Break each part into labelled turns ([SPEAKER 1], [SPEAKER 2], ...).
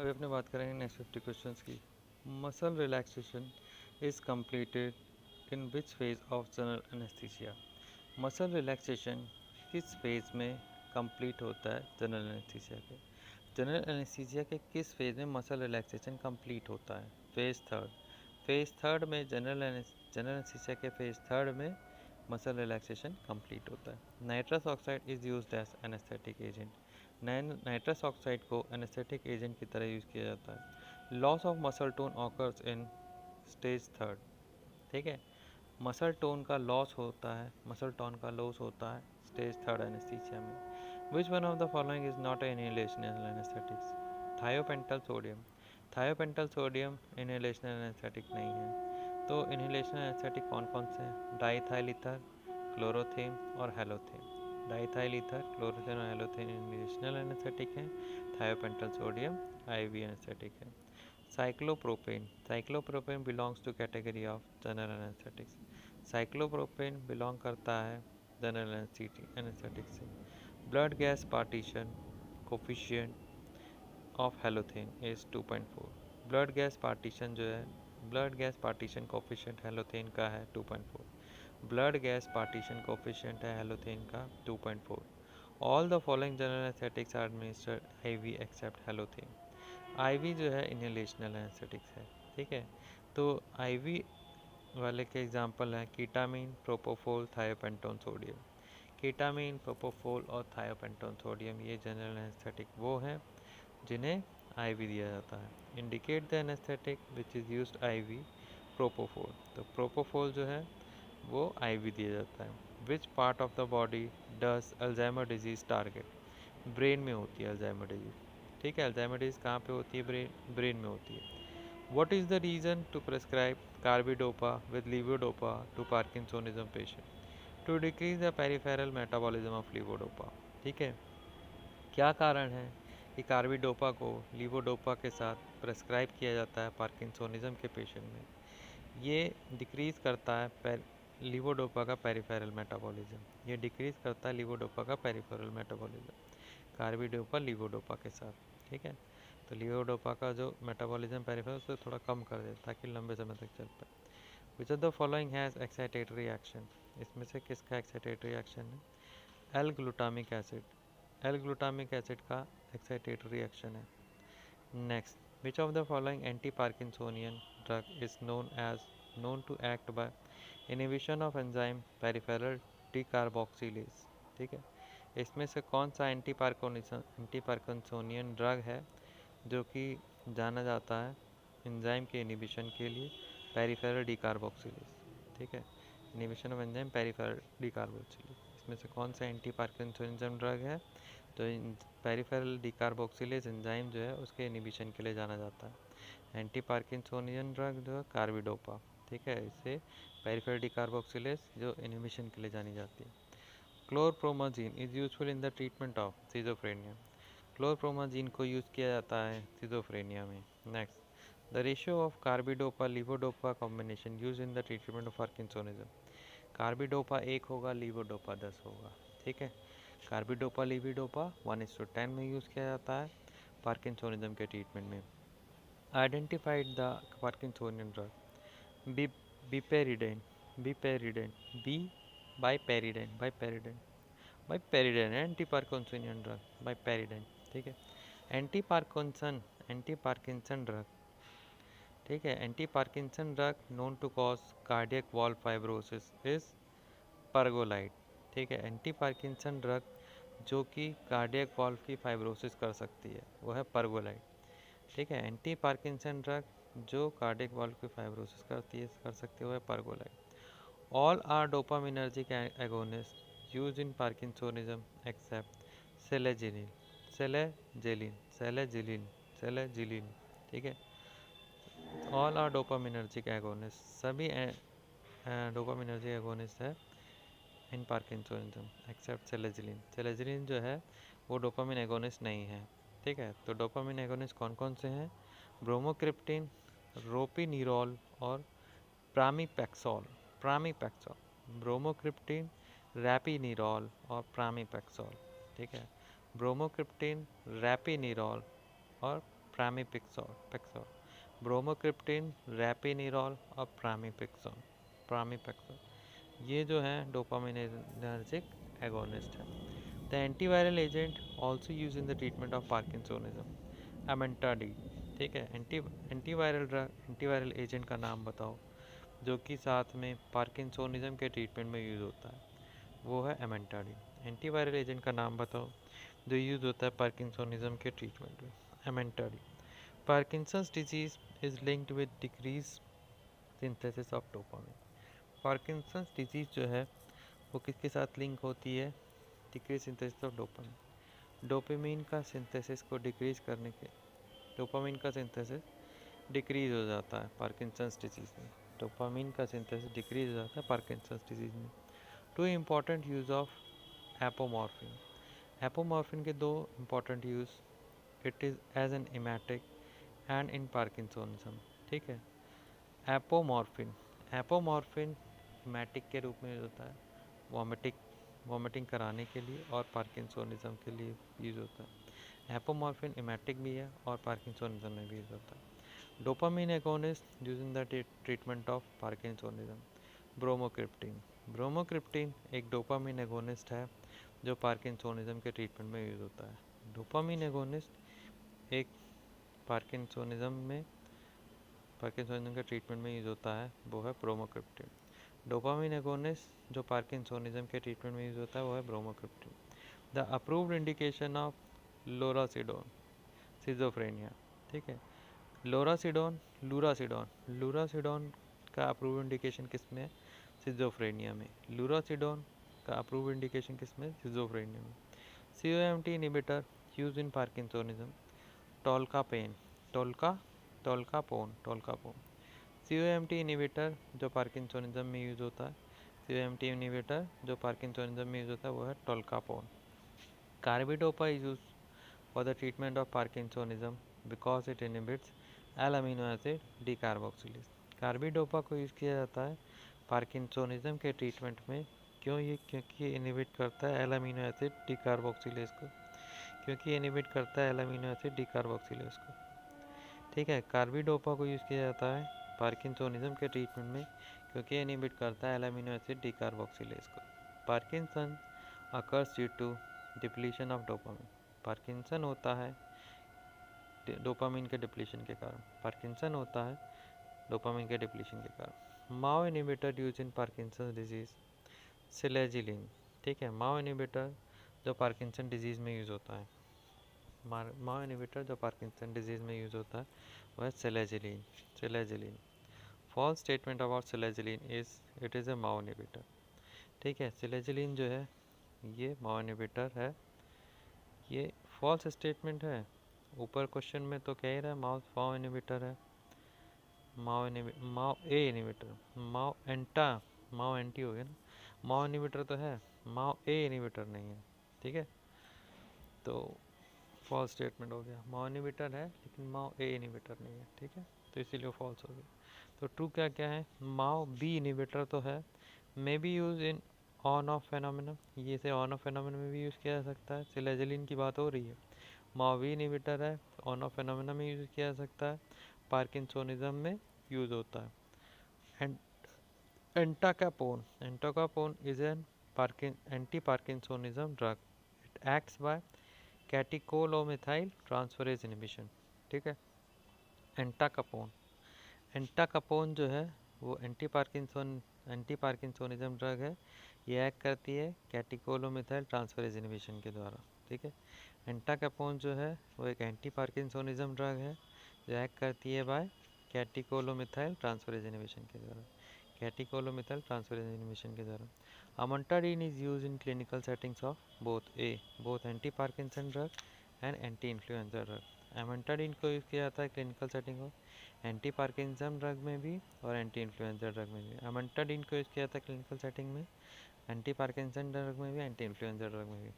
[SPEAKER 1] अभी अपने बात करेंगे नेक्स्ट 50 क्वेश्चंस की। Muscle relaxation is completed in which phase of general anaesthesia. Muscle relaxation किस फेज में कंप्लीट होता है जनरल एनेस्थीसिया के? जनरल एनेस्थीसिया के किस फेज में मसल रिलैक्सेशन कंप्लीट होता है? Phase third. फेज थर्ड में जनरल एनेस्थीसिया के फेज थर्ड में मसल रिलैक्सेशन कंप्लीट होता है। Nitrous oxide is used as anaesthetic agent. Nitrous oxide को एनेस्थेटिक एजेंट की तरह यूज़ किया जाता है। Loss of muscle tone occurs in stage third. ठीक है, मसल टोन का लॉस होता है, मसल टोन का लॉस होता है स्टेज थर्ड एनेस्थीसिया में। Which one of the following is not a inhalational anaesthetics? Thiopental sodium. Thiopental sodium inhalational anaesthetic नहीं है। तो इनहेलेशनल एनेस्थेटिक कौन कौन से हैं? डाइथाइल ईथर, क्लोरोथेम और हेलोथेम। डाइथाइल ईथर, क्लोरोथेम और हेलोथेम इनहेलेशनल एनेस्थेटिक हैं। थायोपेंटल सोडियम आईवी एनेस्थेटिक है। Cyclopropane. Cyclopropane belongs to category of general anaesthetics. Cyclopropane belong करता है जनरल एनेस्थेटिक से। Blood gas partition coefficient of halothane is 2.4। Blood gas partition जो है, blood gas partition coefficient halothane का है 2.4। Blood gas partition coefficient है halothane का 2.4। All the following general anaesthetics are administered IV except halothane. IV जो है inhalational anaesthetics है। ठीक है, तो आईवी वाले के एग्जांपल हैं ketamine, propofol, thiopentone sodium. Ketamine, propofol और थायोपेंटोन सोडियम ये जनरल एनेस्थेटिक वो हैं जिन्हें आईवी दिया जाता है। Indicate the anaesthetic which is used IV. Propofol, तो प्रोपोफोल जो है वो आईवी दिया जाता है। Which part of the body does Alzheimer disease target? Brain में होती है अल्जाइमर डिजीज़। ठीक है, अल्जाइमर डिजीज़ कहाँ पे होती है? ब्रेन में होती है। What is the reason to prescribe carbidopa with levodopa to Parkinsonism patient? To decrease the peripheral metabolism of levodopa। ठीक है, क्या कारण है कि कार्बिडोपा को लीवोडोपा के साथ प्रेस्क्राइब किया जाता है पार्किंसोनिज्म के पेशेंट में? ये डिक्रीज़ करता है लीवोडोपा का पेरिफेरल मेटाबॉलिज्म। ये डिक्रीज़ करता है लीवोडोपा का पेरिफेरल मेटाबॉलिज्म कार्बिडोपा लीवोडोपा के साथ। ठीक है, तो लीवोडोपा का जो मेटाबॉलिज्म पेरिफेरल उसे थोड़ा कम कर देता है ताकि लंबे समय तक चल पाए। विच of the following has excitatory action? इसमें से किसका एक्साइटेटरी एक्शन है? L glutamic acid. L glutamic acid का एक्साइटेटरी एक्शन है। Next, which of the following anti parkinsonian drug is known to act by inhibition of enzyme peripheral decarboxylase? ठीक है, इसमें से कौन सा एंटी पार्किंसोनियन ड्रग है जो कि जाना जाता है एंजाइम के इनिबिशन के लिए? पेरिफेरल डिकार्बोक्सिलेज। ठीक है, इनिबिशन ऑफ एंजाइम पेरिफेरल डिकार्बोक्सिलेज, इसमें से कौन सा एंटी पार्किंसोनिज्म ड्रग है? तो पेरिफेरल डिकार्बोक्सिलेज एंजाइम जो है उसके इनिबिशन के लिए जाना जाता है। एंटी पार्किंसोनियन ड्रग जो है कार्बिडोपा। ठीक है, इसे पेरिफेरल डिकार्बोक्सिलेज जो इनिबिशन के लिए जानी जाती है। Chlorpromazine is useful in the treatment of schizophrenia. Chlorpromazine को यूज़ किया जाता है सिजोफ्रेनिया में। Next, the ratio of carbidopa levodopa combination use in the treatment of parkinsonism. Carbidopa 1 होगा, लीवोडोपा 10 होगा। ठीक है, कार्बिडोपा लीवोडोपा 1:10 में यूज़ किया जाता है पार्किंसोनिज्म के ट्रीटमेंट में। Identified the parkinsonian drug. Biperiden. Biperiden बी biperiden biperiden biperiden anti parkinsonian drug biperiden. ठीक है, एंटी पार्किंसन ड्रग। ठीक है, anti parkinson drug known to cause cardiac valve fibrosis is pergolide. ठीक है, एंटी पार्किंसन ड्रग जो कि कार्डियक वॉल्व की फाइब्रोसिस कर सकती है वो है परगोलाइड। ठीक है, एंटी पार्किंसन ड्रग जो कार्डियक वॉल्व की फाइब्रोसिस कर सकती है वो है pergolide. All are dopaminergic agonist use in parkinsonism except selegiline selegiline selegiline selegiline. ठीक है, ऑल आर डोपामिनर्जिक एगोनिस्ट, सभी डोपामिनर्जिक एगोनिस्ट है इन पार्किंसोनिज्म एक्सेप्ट सेलेजिलिन। सेलेजिलिन जो है वो डोपामिन एगोनिस्ट नहीं है। ठीक है, तो डोपामिन एगोनिस्ट कौन कौन से हैं? ब्रोमोक्रिप्टिन, रोपिनिरॉल और प्रामीपैक्सोल। प्रामीपैक्सोल, ब्रोमोक्रिप्टिन, रैपिनिरॉल और प्रामीपैक्सोल। ठीक है, ब्रोमोक्रिप्टिन, रैपिनिरॉल और प्रामिपिक्सॉल, ब्रोमोक्रिप्टिन, रैपिनिरॉल और प्रामिपेक्सॉल ये जो है डोपामिनर्जिक एगोनिस्ट है। The antiviral agent also use in the treatment of parkinsonism, amantadine. ठीक है, एंटीवायरल एजेंट का नाम बताओ जो कि साथ में पार्किंसोनिज्म के ट्रीटमेंट में यूज़ होता है, वो है एमेंटाडी। एंटीवायरल एजेंट का नाम बताओ जो यूज़ होता है पार्किंसोनिज्म के ट्रीटमेंट में, amantadine. Parkinson's disease is linked with decrease synthesis of dopamine. Parkinson's disease जो है वो किसके साथ लिंक होती है? Decrease synthesis of dopamine. Dopamine का सिंथेसिस को डिक्रीज करने के, डोपामिन का सिंथेसिस डिक्रीज हो जाता है पार्किंसंस डिजीज़ में। डोपामिन का सिंथेसिस डिक्रीज हो जाता है पार्किंसंस डिजीज़ में। Two important use of apomorphine. Apomorphine के दो important use, it is as an emetic and in parkinsonism. ठीक है, एपोमॉर्फिन, एपोमॉर्फिन इमेटिक के रूप में यूज होता है, वॉमिटिंग कराने के लिए और पार्किंसोनिज्म के लिए यूज़ होता है। एपोमॉर्फिन इमेटिक भी है और पार्किंसोनिज्म में भी यूज होता है। Dopamine agonist use in the treatment of parkinsonism, bromocriptine. Bromocriptine एक डोपामिन एगोनिस्ट है जो पार्किंसोनिज्म के ट्रीटमेंट में यूज़ होता है। डोपामिन एगोनिस्ट एक पार्किंसोनिज्म के ट्रीटमेंट में यूज़ होता है, वो है ब्रोमोक्रिप्टिन। डोपामिन एगोनिस्ट जो पार्किंसोनिज्म के ट्रीटमेंट में यूज़ होता है वो है bromocriptine. The approved indication of lurasidone, schizophrenia. ठीक है, लूरासिडोन का अप्रूव इंडिकेशन किस में है? सिजोफ्रेनिया में। लूरासिडोन का अप्रूव इंडिकेशन किस में? सिजोफ्रेनिया में। COMT inhibitor use in parkinsonism, tolcapone, tolcapone. COMT inhibitor जो पार्किंसोनिज्म में यूज होता है, COMT इनिबिटर जो पार्किंसोनिज्म में यूज होता है वो है tolcapone. Carbidopa is use for the treatment of parkinsonism because it inhibits L amino acid decarboxylase. Carbidopa को यूज़ किया जाता है पार्किंसोनिज्म के ट्रीटमेंट में, क्योंकि ये इनिबिट करता है एल अमीनो एसिड डीकार्बोक्सिलेज को, ठीक है, कार्बिडोपा को यूज़ किया जाता है पार्किंसोनिज्म के ट्रीटमेंट में क्योंकि ये इनिबिट करता है एल अमीनो एसिड डीकार्बोक्सिलेज को। Parkinson occurs due to depletion of dopamine. Parkinson होता है डोपामिन के डिप्लीशन के कारण। पार्किंसन होता है डोपामिन के डिप्लीशन के कारण। MAO inhibitor use in Parkinson disease, selegiline. ठीक है, माओ इनिबिटर जो पार्किंसन डिजीज़ में यूज़ होता है, माओ इनिबिटर जो पार्किंसन डिजीज़ में यूज़ होता है वह selegiline. False statement about selegiline is it is a MAO inhibitor. ठीक है, सिलेजिलिन जो है ये माओ इनिबिटर है, ये फॉल्स स्टेटमेंट है। ऊपर क्वेश्चन में तो कह ही रहा है माओ इनिबिटर है, माओ ए इनिबिटर, माओ एंटी हो गया ना, माओ इनिबिटर तो है, माओ ए इनिबिटर नहीं है। ठीक है, तो फॉल्स स्टेटमेंट हो गया, माओ इनिबिटर है लेकिन माओ ए इनिबिटर नहीं है। ठीक है, तो इसीलिए फॉल्स हो गया। तो ट्रू क्या क्या है? माओ बी इनिबिटर तो है, may be use in on off phenomena, ये से ऑन ऑफ फेनोमेना में भी यूज़ किया जा सकता है। सिलेजिलिन की बात हो रही है, माओ बी इनिबिटर है, ऑन ऑफ फेनोमेना में यूज़ किया जा सकता है, पार्किंसोनिज्म में यूज़ होता है। And entacapone is an anti parkinsonism drug, it acts by catechol O methyl transferase inhibition. ठीक है, एंटाकापोन जो है वो एंटी पार्किंसोनिज्म ड्रग है, ये एक्ट करती है कैटिकोलोमिथाइल ट्रांसफरेज इनिबिशन के द्वारा। ठीक है, एंटाकापोन जो है वो एक एंटी पार्किंसोनिज्म ड्रग है जो एक्ट करती है बाय कैटिकोलोमिथाइल ट्रांसफरेज इनिबिशन के द्वारा, amantadine is use in clinical settings of both anti parkinson drug and anti influenza drug. Amantadine को यूज़ किया जाता है clinical setting of anti parkinson drug में भी और एंटी इन्फ्लुएंजा ड्रग में भी। अमंटाडीन को यूज़ किया जाता है क्लिनिकल सेटिंग में एंटी पार्किंसन ड्रग में भी, एंटी इन्फ्लुएंजा ड्रग में भी।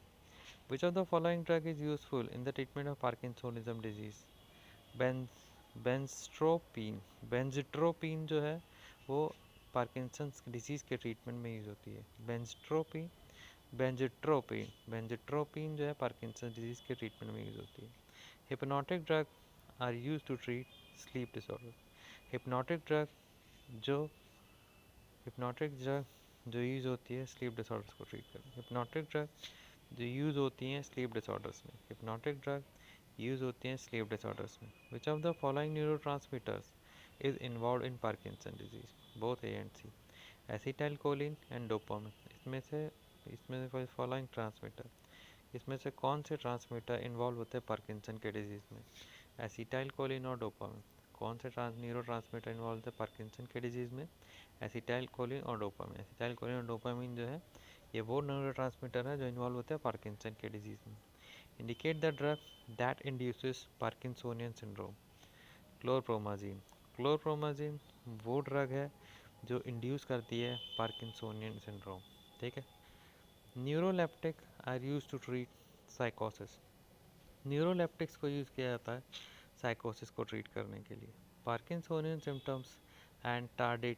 [SPEAKER 1] Which of the following drug is useful in the treatment of parkinsonism disease? Benztropine जो है वो पार्किंसंस डिजीज़ के ट्रीटमेंट में यूज़ होती है। बेंजिट्रोपिन जो है पार्किंसन डिजीज़ के ट्रीटमेंट में यूज़ होती है। Hypnotic drug are used to treat sleep disorders. Hypnotic drug जो हिप्नोटिक ड्रग जो यूज़ होती है स्लीप डिसऑर्डर्स को ट्रीट करने, हिप्नोटिक ड्रग जो यूज़ होती हैं स्लीप डिसऑर्डर्स में, हिप्नोटिक ड्रग यूज़ होती हैं स्लीप डिसऑर्डर्स में। Which of the following neurotransmitters is involve in Parkinson disease, both A and C, acetylcholine and dopamine. इसमें फॉलोइंग ट्रांसमीटर, इसमें से कौन से ट्रांसमीटर इन्वॉल्व होते हैं पार्किंसन के डिजीज़ में, एसिटाइलकोलिन और डोपामिन। कौन से न्यूरो ट्रांसमीटर इन्वॉल्व होते हैं पार्किंसन के डिजीज़ में, एसिटाइलकोलिन और डोपामिन। एसिटाइलकोलिन और डोपामिन जो है ये वो न्यूरो ट्रांसमीटर है जो इन्वॉल्व होते हैं पार्किंसन के डिजीज़ में। Indicate the drug that induces parkinsonian syndrome, chlorpromazine. Chlorpromazine वो ड्रग है जो इंड्यूस करती है पार्किंसोनियन सिंड्रोम, ठीक है। Neuroleptic are use to treat साइकोसिस, न्यूरोलेप्टिक्स को यूज़ किया जाता है साइकोसिस को ट्रीट करने के लिए। Parkinsonian symptoms and tardive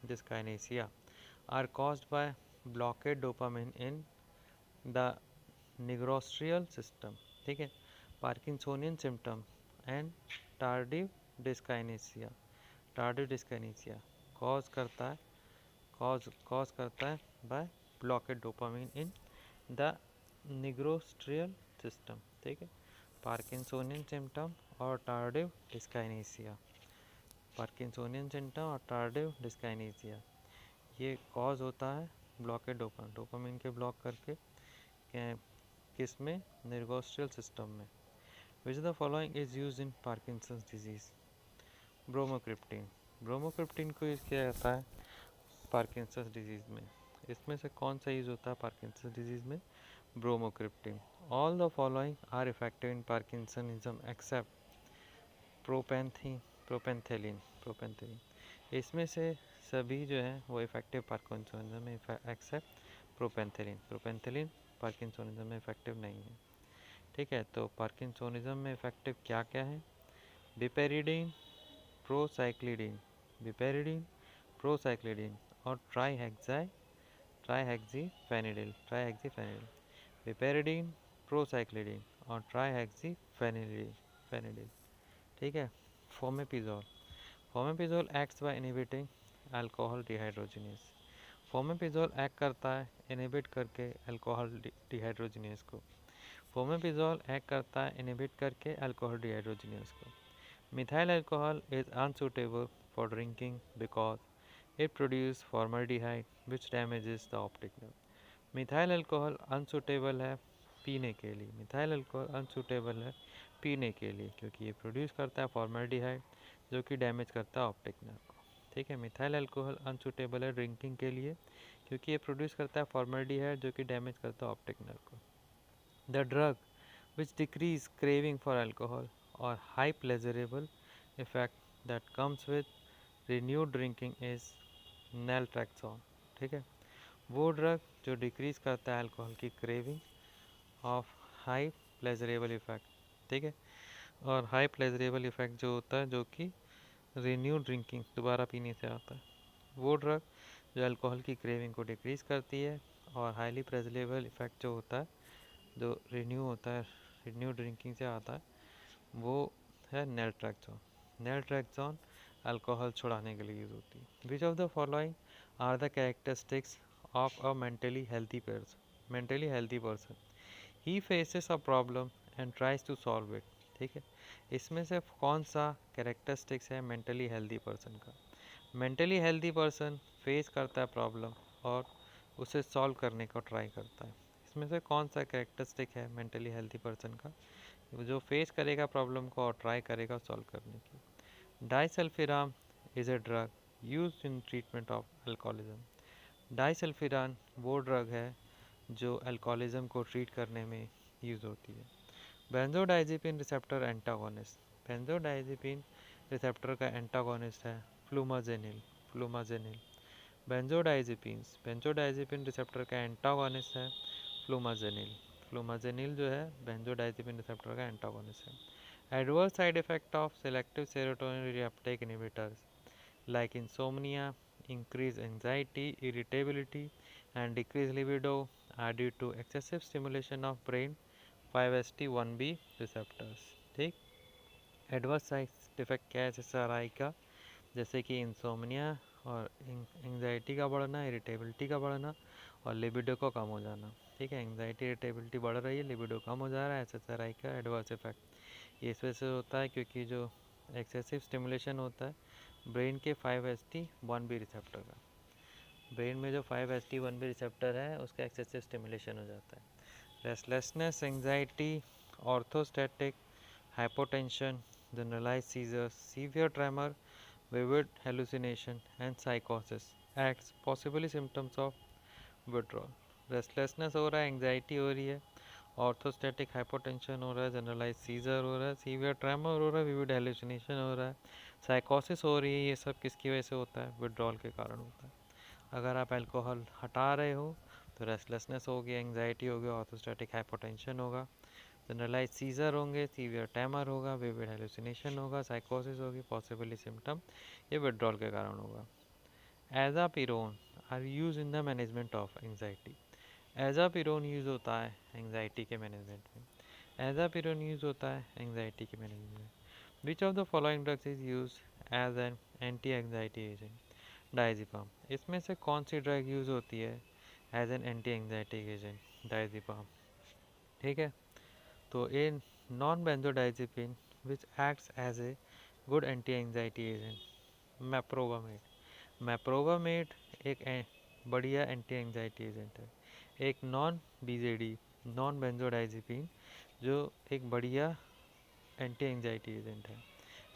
[SPEAKER 1] dyskinesia are caused by blockade dopamine in the nigrostriatal system, ठीक है। Parkinsonian symptom and tardive dyskinesia, tardive dyskinesia cause करता है by blockade dopamine in the निग्रोस्ट्रियल system, ठीक है। पार्किंसोनियन सिम्टम और टार्डिव डिस्काइनेसिया, पार्किंसोनियन सिम्टम और tardive dyskinesia ये cause होता है ब्लॉकेड डोपामिन के ब्लॉक करके किस में, निग्रोस्ट्रियल सिस्टम में। Which the following is use in Parkinson's disease, bromocriptine. Bromocriptine को यूज़ किया जाता है पार्किंसंस डिजीज़ में। इसमें से कौन सा यूज़ होता है पार्किंसंस डिजीज़ में, bromocriptine. All the following are effective in parkinsonism except propantheline. इसमें से सभी जो है वो इफेक्टिव पार्किंसनिज्म में एक्सेप्ट प्रोपेंथेलिन पार्किंसनिज्म में इफेक्टिव नहीं है, ठीक है। तो पार्किंसनिज्म में इफेक्टिव क्या क्या है, बिपेरिडीन, प्रोसाइक्लिडिन और ट्राईहेक्सीफेनिडिल, बिपेरिडीन, प्रोसाइक्लिडिन और ट्राईहेक्सीफेनिडिल, ठीक है। Fomepizole acts by inhibiting alcohol dehydrogenase, fomepizole act करता है इनहिबिट करके अल्कोहल डिहाइड्रोजिनेज को, फोमेपिजोल एक्ट करता है इनहिबिट करके अल्कोहल डिहाइड्रोजिनेज को। Methyl alcohol is unsuitable for drinking because it produces formaldehyde which damages the optic nerve. Methyl alcohol unsuitable है पीने के लिए, मिथाइल अल्कोहल अनसूटेबल है पीने के लिए क्योंकि ये प्रोड्यूस करता है फॉर्मल्डिहाइड जो कि डैमेज करता है ऑप्टिक नर्व को, ठीक है। मिथाइल अल्कोहल अनसूटेबल है ड्रिंकिंग के लिए क्योंकि ये प्रोड्यूस करता है फॉर्मल्डिहाइड जो कि डैमेज करता है ऑप्टिक नर्व को। The drug which decrease craving for alcohol और high pleasurable effect that comes with renewed drinking is naltrexone, ठीक है। वो ड्रग जो डिक्रीज करता है अल्कोहल की craving of high pleasurable effect, ठीक है। और हाई प्लेजरेबल इफेक्ट जो होता है जो कि रिन्यू ड्रिंकिंग दोबारा पीने से आता है, वो ड्रग जो अल्कोहल की क्रेविंग को डिक्रीज करती है और हाईली प्लेजरेबल इफेक्ट जो होता है जो रिन्यू होता है रिन्यू ड्रिंकिंग से आता है वो है नैल्ट्रैक्सोन। नैल्ट्रैक्सोन अल्कोहल छुड़ाने के लिए यूज़ होती है। Which of the following are the characteristics of a mentally healthy person, he faces a problem and tries to solve it, ठीक है। इसमें से कौन सा कैरेक्टरिस्टिक्स है मेंटली हेल्थी पर्सन का, मेंटली हेल्थी पर्सन फेस करता है प्रॉब्लम और उसे सॉल्व करने को ट्राई करता है। इसमें से कौन सा कैरेक्टरिस्टिक है मेंटली हेल्थी पर्सन का जो फेस करेगा प्रॉब्लम को और ट्राई करेगा सॉल्व करने की। Disulfiram is a drug used in treatment of alcoholism, disulfiram वो ड्रग है जो अल्कोहलिज्म को ट्रीट करने में यूज़ होती है। बेंजोडाइज़ेपिन रिसेप्टर एंटागोनिस्ट, बेंजोडाइज़ेपिन रिसेप्टर का एंटागोनिस्ट है फ्लूमाजेनिल। बेंजोडाइज़ेपिन रिसेप्टर का एंटागोनिस्ट है फ्लूमाजेनिल जो है बेंजोडाइज़ेपिन रिसेप्टर का एंटागोनिस्ट है। Adverse side effect of selective serotonin reuptake inhibitors like insomnia, increased anxiety, irritability, and decreased libido are due to excessive stimulation of brain 5HT1B receptors, ठीक। Adverse side effect क्या है SSRI का, जैसे कि insomnia और anxiety का बढ़ना, irritability का बढ़ना और लिबिडो को कम हो जाना। ठीक है, एंग्जाइटी इरिटेबिलिटी बढ़ रही है, लिबिडो कम हो जा रहा है, एसएसआरआई का एडवर्स इफेक्ट ये इस वजह से होता है क्योंकि जो एक्सेसिव स्टिमुलेशन होता है ब्रेन के 5-HT1B रिसेप्टर का, ब्रेन में जो 5-HT1B रिसेप्टर है उसका एक्सेसिव स्टिमुलेशन हो जाता है। Restlessness, anxiety, orthostatic hypotension, generalized seizures, severe tremor, vivid hallucination, and psychosis acts possibly symptoms of withdrawal. Restlessness हो रहा है, एंग्जाइटी हो रही है, ऑर्थोस्टैटिक हाइपोटेंशन हो रहा है, जनरलाइज सीजर हो रहा है, सीवियर ट्रेमर हो रहा है, विविड हेलुसिनेशन हो रहा है, साइकोसिस हो रही है। ये सब किसकी वजह से होता है? विड्रॉल के कारण होता है। अगर आप अल्कोहल हटा रहे हो तो रेस्टलेसनेस होगी, एंग्जाइटी होगी, ऑर्थोस्टैटिक हाइपोटेंशन होगा, जनरलाइज सीजर होंगे, सीवियर ट्रेमर होगा, विविड हेलुसिनेशन होगा, साइकोसिस होगी, पॉसिबली सिम्टम ये विड्रॉल के कारण होगा। Azapirone are use in the management of anxiety. Azapirone use होता है एंग्जाइटी के मैनेजमेंट में। एजापिरोन यूज़ होता है एंग्जाइटी के मैनेजमेंट में। Which of the following drugs is use as an anti anxiety agent? Diazepam. इसमें से कौन सी ड्रग यूज़ होती है as an anti anxiety agent? Diazepam. ठीक है, तो a non benzodiazepine which acts as a good anti anxiety agent, meprobamate. Meprobamate एक बढ़िया एंटी एंग्जाइटी एजेंट है। एक नॉन बीजेडी, नॉन बेंजोडाइजेपिन जो एक बढ़िया एंटी एंग्जाइटी एजेंट है,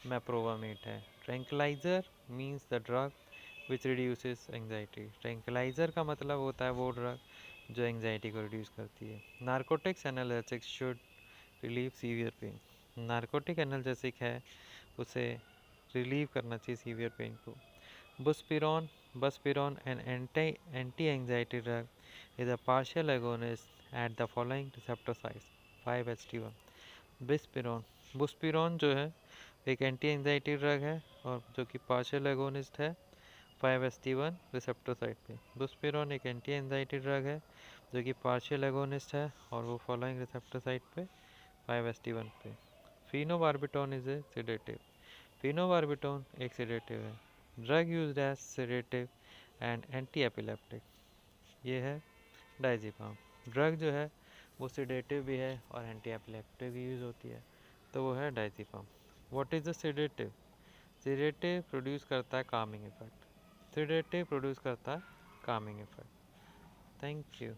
[SPEAKER 1] मैप्रोवामेट है। Tranquilliser means the drug which reduces anxiety. Tranquilliser का मतलब होता है वो ड्रग जो एंग्जाइटी को रिड्यूस करती है। Narcotics analgesics should relieve severe pain. Narcotic analgesic है, उसे रिलीव करना चाहिए सीवियर पेन को। Buspirone, buspirone an anti anxiety drug is a partial agonist at the following receptor sites 5-HT1। Buspirone, buspirone जो है एक एंटी एंग्जाइटी ड्रग है और जो कि पार्शियल एगोनिस्ट है 5-HT1 रिसेप्टर साइट पे। बुस्पिरोन एक एंटी एंग्जाइटी ड्रग है जो कि पार्शियल एगोनिस्ट है और वो फॉलोइंग रिसेप्टर साइट पे 5-HT1 पे। Phenobarbitone is a sedative. Phenobarbitone एक सेडेटिव है, drug used as sedative and anti epileptic. ये है डायज़ेपाम। ड्रग जो है वो सेडेटिव भी है और एंटी एपिलेप्टिक भी यूज़ होती है, तो वो है diazepam. What is the sedative? Sedative produce करता है कामिंग इफेक्ट। सेडेटिव प्रोड्यूस करता है कामिंग इफेक्ट। Thank you.